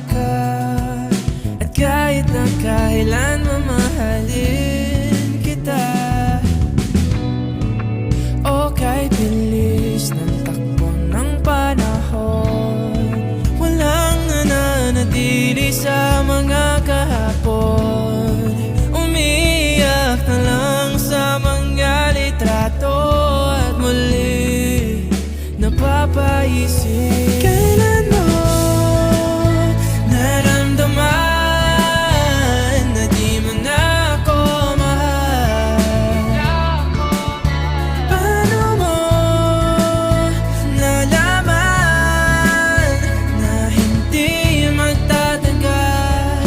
ka, at kahit na kailan mamahalin kita. O kahit bilis ng takbo ng panahon, walang nananatili sa mga kahapon. Umiiyak na lang sa mga litrato, at muli napapaisip, kailan mo naramdaman na di mo na ako mahal? Paano mo nalaman na hindi magtatagal?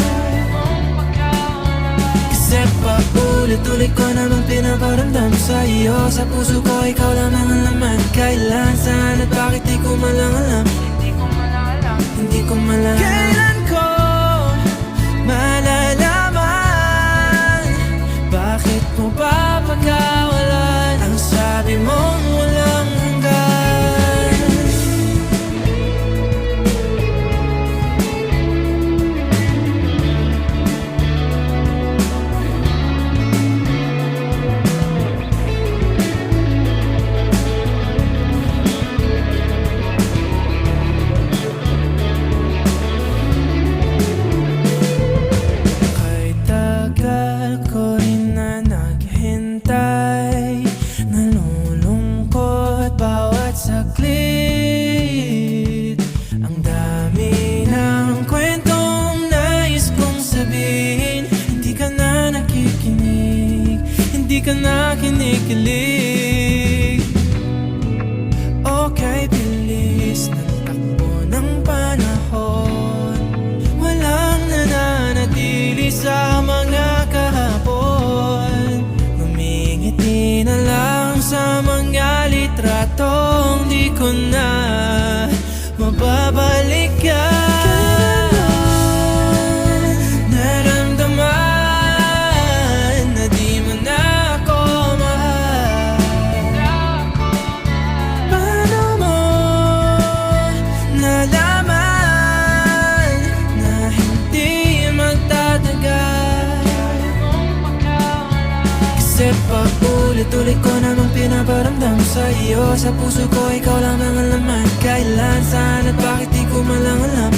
Kasi paulit-ulit ko namang pinaparamdam sa iyo. Sa puso ko ikaw lamang ang laman. Kailan, saan at bakit di ko malang alam. Hindi ko malang kailan ko malalaman. Bakit mo ba pagkawalan ang sabi mong walang hanggan? Kay tagal ko rin na naghintay, nalulungkot bawat saglit. Ang dami ng kwentong nais kong sabihin, hindi ka na nakikinig, hindi ka na kinikilig. Okay, bilis ng takbo ng panahon, walang nananatili sa mga kahapon. Ngumingiti na lang sa mga litratong di ko na mababalikan. Naramdaman na di mo na ako mahal. Paano mo nalaman na hindi magtatagal? Kasi paulit-ulit ko namang pinaparamdam sa iyo. Sa puso ko ikaw lamang ang laman. Kailan, saan at bakit di ko malang alam.